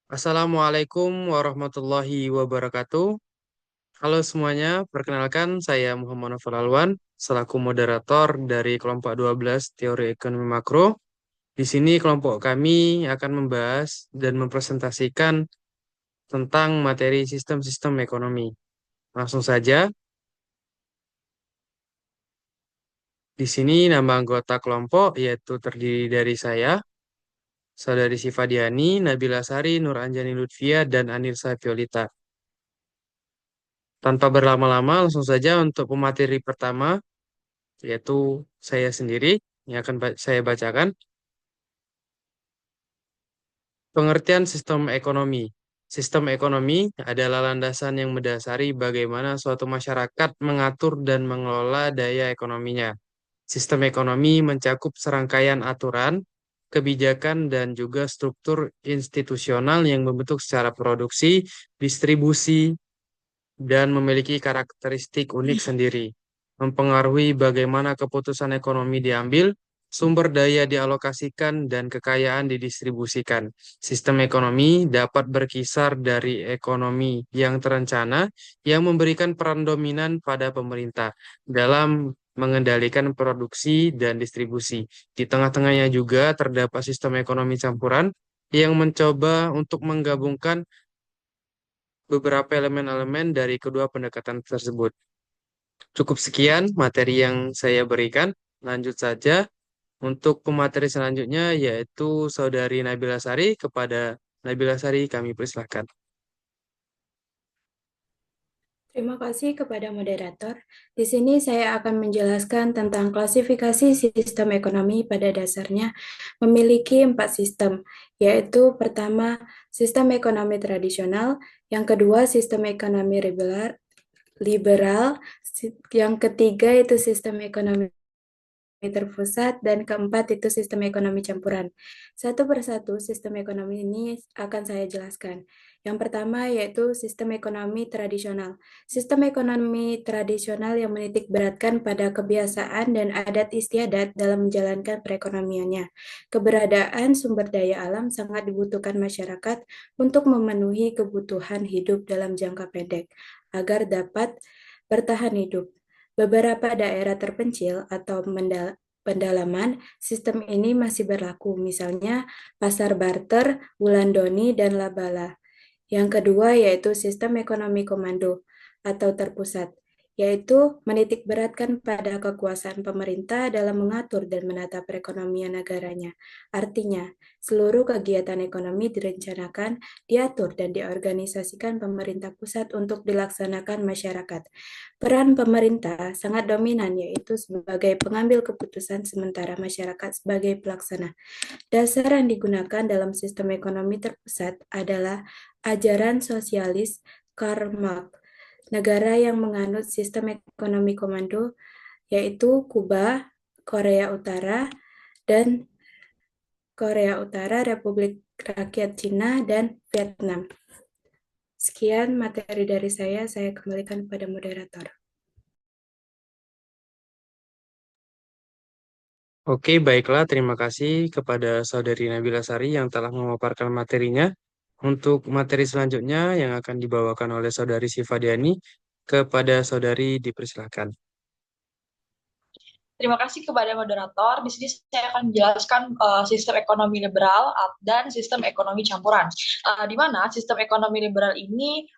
Assalamualaikum warahmatullahi wabarakatuh. Halo semuanya, perkenalkan saya Muhammad Novel Alwan selaku moderator dari kelompok 12 Teori Ekonomi Makro. Di sini kelompok kami akan membahas dan mempresentasikan tentang materi sistem-sistem ekonomi. Langsung saja, di sini nama anggota kelompok yaitu terdiri dari saya, Saudari Siva Diani, Nabila Sari, Nur Anjani Lutfia, dan Anilsa Fiolita. Tanpa berlama-lama, langsung saja untuk pemateri pertama, yaitu saya sendiri yang akan saya bacakan. Pengertian sistem ekonomi. Sistem ekonomi adalah landasan yang mendasari bagaimana suatu masyarakat mengatur dan mengelola daya ekonominya. Sistem ekonomi mencakup serangkaian aturan, kebijakan, dan juga struktur institusional yang membentuk secara produksi, distribusi, dan memiliki karakteristik unik sendiri, mempengaruhi bagaimana keputusan ekonomi diambil, sumber daya dialokasikan, dan kekayaan didistribusikan. Sistem ekonomi dapat berkisar dari ekonomi yang terencana, yang memberikan peran dominan pada pemerintah dalam mengendalikan produksi dan distribusi. Di tengah-tengahnya juga terdapat sistem ekonomi campuran yang mencoba untuk menggabungkan beberapa elemen-elemen dari kedua pendekatan tersebut. Cukup sekian materi yang saya berikan. Lanjut saja untuk pemateri selanjutnya yaitu Saudari Nabila Sari. Kepada Nabila Sari kami persilahkan. Terima kasih kepada moderator. Di sini saya akan menjelaskan tentang klasifikasi sistem ekonomi pada dasarnya memiliki 4 sistem, yaitu pertama, sistem ekonomi tradisional, yang kedua, sistem ekonomi liberal, yang ketiga itu sistem ekonomi terpusat, dan keempat itu sistem ekonomi campuran. Satu persatu sistem ekonomi ini akan saya jelaskan. Yang pertama yaitu sistem ekonomi tradisional. Sistem ekonomi tradisional yang menitik beratkan pada kebiasaan dan adat istiadat dalam menjalankan perekonomiannya. Keberadaan sumber daya alam sangat dibutuhkan masyarakat untuk memenuhi kebutuhan hidup dalam jangka pendek agar dapat bertahan hidup. Beberapa daerah terpencil atau pendalaman sistem ini masih berlaku, misalnya pasar barter, Wulandoni, dan Labala. Yang kedua yaitu sistem ekonomi komando atau terpusat, yaitu menitik beratkan pada kekuasaan pemerintah dalam mengatur dan menata perekonomian negaranya. Artinya, seluruh kegiatan ekonomi direncanakan, diatur, dan diorganisasikan pemerintah pusat untuk dilaksanakan masyarakat. Peran pemerintah sangat dominan, yaitu sebagai pengambil keputusan sementara masyarakat sebagai pelaksana. Dasar yang digunakan dalam sistem ekonomi terpusat adalah ajaran sosialis Karl Marx. Negara yang menganut sistem ekonomi komando yaitu Kuba, Korea Utara, dan Republik Rakyat Cina, dan Vietnam. Sekian materi dari saya kembalikan kepada moderator. Oke, baiklah. Terima kasih kepada Saudari Nabila Sari yang telah memaparkan materinya. Untuk materi selanjutnya yang akan dibawakan oleh Saudari Siva Diani, kepada Saudari dipersilakan. Terima kasih kepada moderator. Di sini saya akan menjelaskan sistem ekonomi liberal dan sistem ekonomi campuran. Di mana sistem ekonomi liberal ini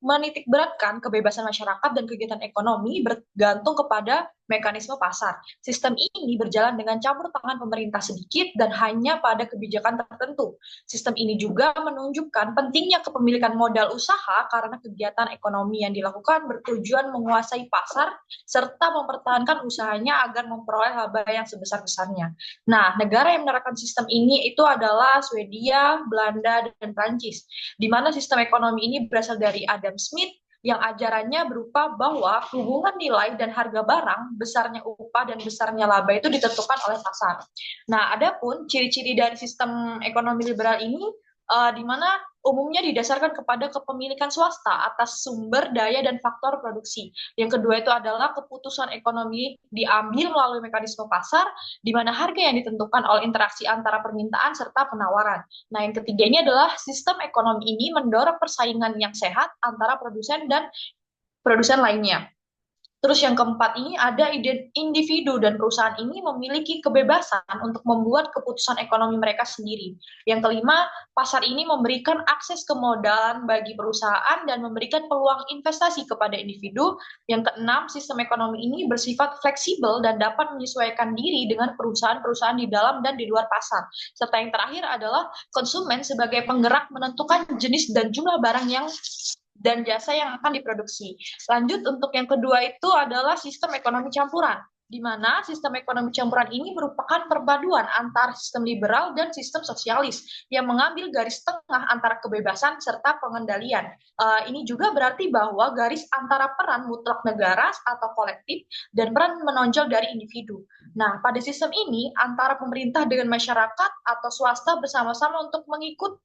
menitik beratkan kebebasan masyarakat dan kegiatan ekonomi bergantung kepada mekanisme pasar. Sistem ini berjalan dengan campur tangan pemerintah sedikit dan hanya pada kebijakan tertentu. Sistem ini juga menunjukkan pentingnya kepemilikan modal usaha karena kegiatan ekonomi yang dilakukan bertujuan menguasai pasar serta mempertahankan usahanya agar memperoleh laba yang sebesar-besarnya. Nah, negara yang menerapkan sistem ini itu adalah Swedia, Belanda, dan Prancis, di mana sistem ekonomi ini berasal dari Adam Smith yang ajarannya berupa bahwa hubungan nilai dan harga barang, besarnya upah dan besarnya laba itu ditentukan oleh pasar. Nah, adapun ciri-ciri dari sistem ekonomi liberal ini di mana umumnya didasarkan kepada kepemilikan swasta atas sumber daya dan faktor produksi. Yang kedua itu adalah keputusan ekonomi diambil melalui mekanisme pasar, di mana harga yang ditentukan oleh interaksi antara permintaan serta penawaran. Nah, yang ketiga ini adalah sistem ekonomi ini mendorong persaingan yang sehat antara produsen dan produsen lainnya. Terus yang keempat ini ada individu dan perusahaan ini memiliki kebebasan untuk membuat keputusan ekonomi mereka sendiri. Yang kelima, pasar ini memberikan akses ke modal bagi perusahaan dan memberikan peluang investasi kepada individu. Yang keenam, sistem ekonomi ini bersifat fleksibel dan dapat menyesuaikan diri dengan perusahaan-perusahaan di dalam dan di luar pasar. Serta yang terakhir adalah konsumen sebagai penggerak menentukan jenis dan jumlah barang dan jasa yang akan diproduksi. Lanjut untuk yang kedua itu adalah sistem ekonomi campuran, di mana sistem ekonomi campuran ini merupakan perpaduan antara sistem liberal dan sistem sosialis yang mengambil garis tengah antara kebebasan serta pengendalian. Ini juga berarti bahwa garis antara peran mutlak negara atau kolektif dan peran menonjol dari individu. Nah, pada sistem ini antara pemerintah dengan masyarakat atau swasta bersama-sama untuk mengikut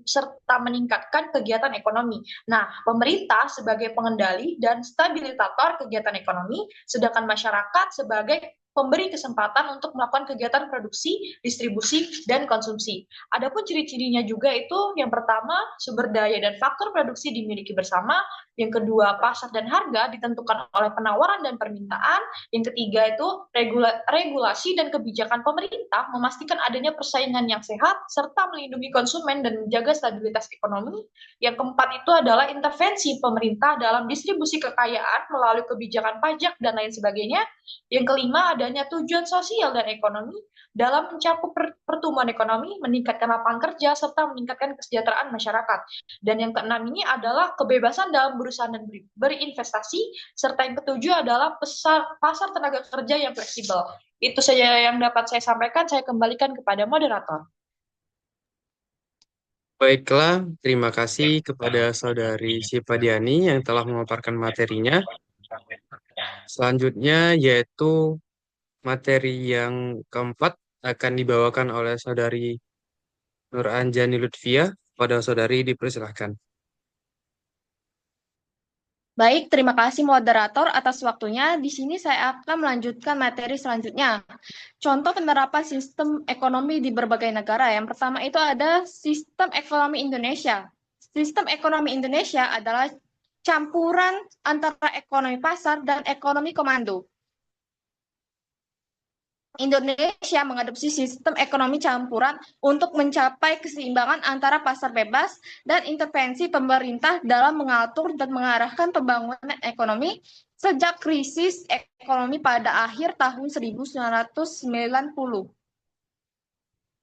serta meningkatkan kegiatan ekonomi. Nah, pemerintah sebagai pengendali dan stabilisator kegiatan ekonomi, sedangkan masyarakat sebagai pemberi kesempatan untuk melakukan kegiatan produksi, distribusi, dan konsumsi. Adapun ciri-cirinya juga itu yang pertama, sumber daya dan faktor produksi dimiliki bersama, yang kedua, pasar dan harga ditentukan oleh penawaran dan permintaan, yang ketiga itu regulasi dan kebijakan pemerintah memastikan adanya persaingan yang sehat serta melindungi konsumen dan menjaga stabilitas ekonomi. Yang keempat itu adalah intervensi pemerintah dalam distribusi kekayaan melalui kebijakan pajak dan lain sebagainya. Yang kelima adanya tujuan sosial dan ekonomi dalam mencakup pertumbuhan ekonomi, meningkatkan lapangan kerja serta meningkatkan kesejahteraan masyarakat. Dan yang keenam ini adalah kebebasan dalam berusaha dan berinvestasi, serta yang ketujuh adalah pasar tenaga kerja yang fleksibel. Itu saja yang dapat saya sampaikan, saya kembalikan kepada moderator. Baiklah, terima kasih kepada Saudari Syifa Diani yang telah memaparkan materinya. Selanjutnya yaitu materi yang keempat akan dibawakan oleh Saudari Nur Anjani Lutfia. Pada Saudari dipersilahkan. Baik, terima kasih moderator atas waktunya. Di sini saya akan melanjutkan materi selanjutnya. Contoh penerapan sistem ekonomi di berbagai negara. Yang pertama itu ada sistem ekonomi Indonesia. Sistem ekonomi Indonesia adalah campuran antara ekonomi pasar dan ekonomi komando. Indonesia mengadopsi sistem ekonomi campuran untuk mencapai keseimbangan antara pasar bebas dan intervensi pemerintah dalam mengatur dan mengarahkan pembangunan ekonomi sejak krisis ekonomi pada akhir tahun 1990.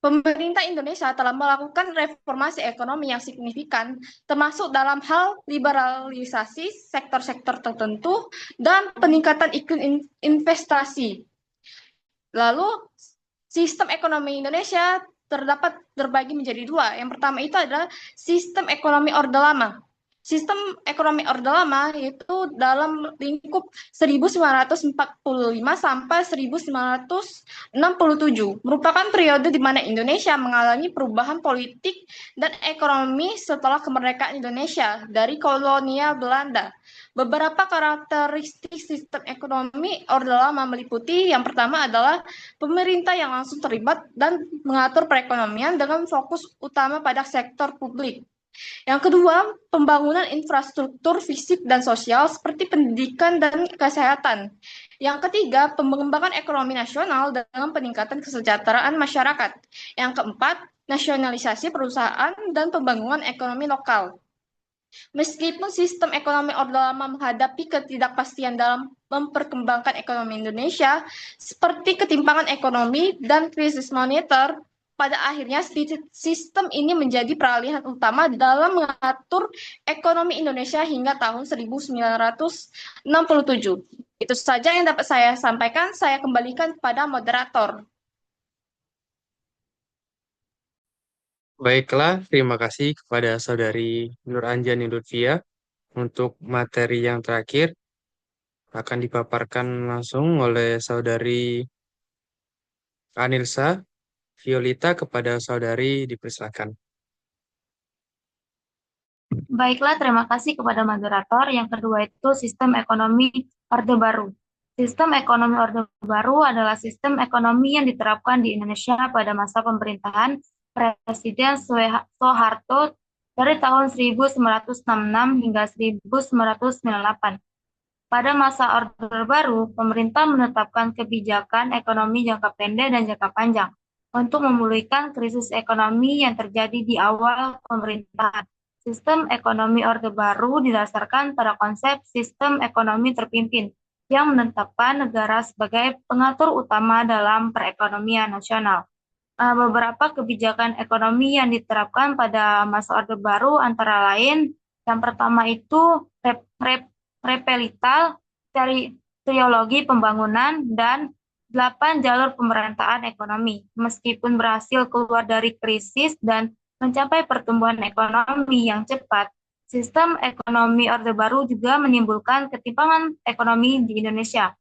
Pemerintah Indonesia telah melakukan reformasi ekonomi yang signifikan, termasuk dalam hal liberalisasi sektor-sektor tertentu dan peningkatan iklim investasi. Lalu, sistem ekonomi Indonesia terdapat terbagi menjadi dua. Yang pertama itu adalah sistem ekonomi Orde Lama. Sistem ekonomi Orde Lama itu dalam lingkup 1945 sampai 1967 merupakan periode di mana Indonesia mengalami perubahan politik dan ekonomi setelah kemerdekaan Indonesia dari kolonial Belanda. Beberapa karakteristik sistem ekonomi Orde Lama meliputi yang pertama adalah pemerintah yang langsung terlibat dan mengatur perekonomian dengan fokus utama pada sektor publik. Yang kedua, pembangunan infrastruktur fisik dan sosial seperti pendidikan dan kesehatan. Yang ketiga, pengembangan ekonomi nasional dengan peningkatan kesejahteraan masyarakat. Yang keempat, nasionalisasi perusahaan dan pembangunan ekonomi lokal. Meskipun sistem ekonomi Orde Lama menghadapi ketidakpastian dalam memperkembangkan ekonomi Indonesia, seperti ketimpangan ekonomi dan krisis moneter, pada akhirnya sistem ini menjadi peralihan utama dalam mengatur ekonomi Indonesia hingga tahun 1967. Itu saja yang dapat saya sampaikan. Saya kembalikan kepada moderator. Baiklah, terima kasih kepada Saudari Nur Anjani Lutfia. Untuk materi yang terakhir akan dipaparkan langsung oleh Saudari Anilsa Violita. Kepada Saudari dipersilakan. Baiklah, terima kasih kepada moderator. Yang kedua itu sistem ekonomi Orde Baru. Sistem ekonomi Orde Baru adalah sistem ekonomi yang diterapkan di Indonesia pada masa pemerintahan Presiden Soeharto dari tahun 1966 hingga 1998. Pada masa Orde Baru, pemerintah menetapkan kebijakan ekonomi jangka pendek dan jangka panjang untuk memulihkan krisis ekonomi yang terjadi di awal pemerintahan. Sistem ekonomi Orde Baru didasarkan pada konsep sistem ekonomi terpimpin yang menetapkan negara sebagai pengatur utama dalam perekonomian nasional. Beberapa kebijakan ekonomi yang diterapkan pada masa Orde Baru antara lain, yang pertama itu repelital, triologi pembangunan, dan 8 jalur pemerataan ekonomi. Meskipun berhasil keluar dari krisis dan mencapai pertumbuhan ekonomi yang cepat, sistem ekonomi Orde Baru juga menimbulkan ketimpangan ekonomi di Indonesia.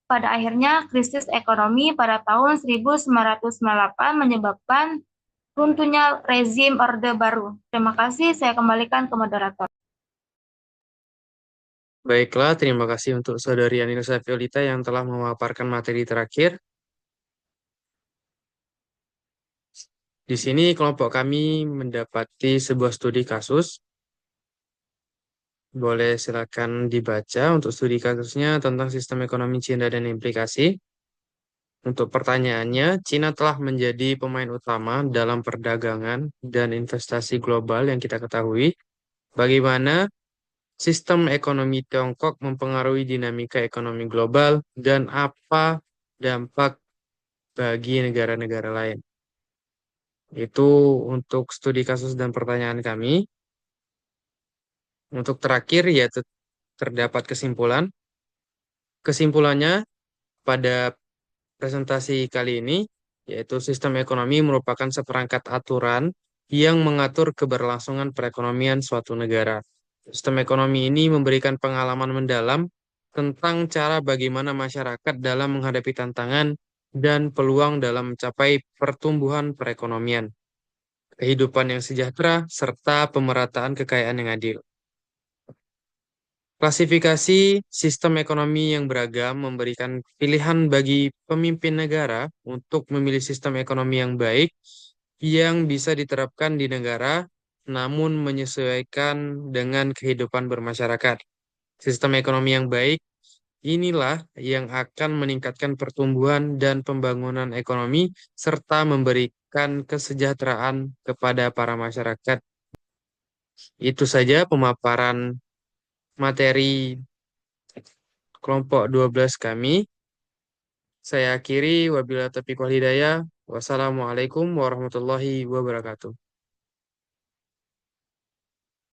Pada akhirnya, krisis ekonomi pada tahun 1998 menyebabkan runtuhnya rezim Orde Baru. Terima kasih, saya kembalikan ke moderator. Baiklah, terima kasih untuk Saudari Anilsa Fiolita yang telah memaparkan materi terakhir. Di sini kelompok kami mendapati sebuah studi kasus. Boleh silakan dibaca untuk studi kasusnya tentang sistem ekonomi Cina dan implikasi. Untuk pertanyaannya, Cina telah menjadi pemain utama dalam perdagangan dan investasi global yang kita ketahui. Bagaimana sistem ekonomi Tiongkok mempengaruhi dinamika ekonomi global dan apa dampak bagi negara-negara lain? Itu untuk studi kasus dan pertanyaan kami. Untuk terakhir, yaitu terdapat kesimpulan. Kesimpulannya pada presentasi kali ini, yaitu sistem ekonomi merupakan seperangkat aturan yang mengatur keberlangsungan perekonomian suatu negara. Sistem ekonomi ini memberikan pengalaman mendalam tentang cara bagaimana masyarakat dalam menghadapi tantangan dan peluang dalam mencapai pertumbuhan perekonomian, kehidupan yang sejahtera, serta pemerataan kekayaan yang adil. Klasifikasi sistem ekonomi yang beragam memberikan pilihan bagi pemimpin negara untuk memilih sistem ekonomi yang baik yang bisa diterapkan di negara, namun menyesuaikan dengan kehidupan bermasyarakat. Sistem ekonomi yang baik inilah yang akan meningkatkan pertumbuhan dan pembangunan ekonomi serta memberikan kesejahteraan kepada para masyarakat. Itu saja pemaparan materi kelompok 12 kami. Saya akhiri, wabillahi taufiq wal hidayah. Wassalamualaikum warahmatullahi wabarakatuh.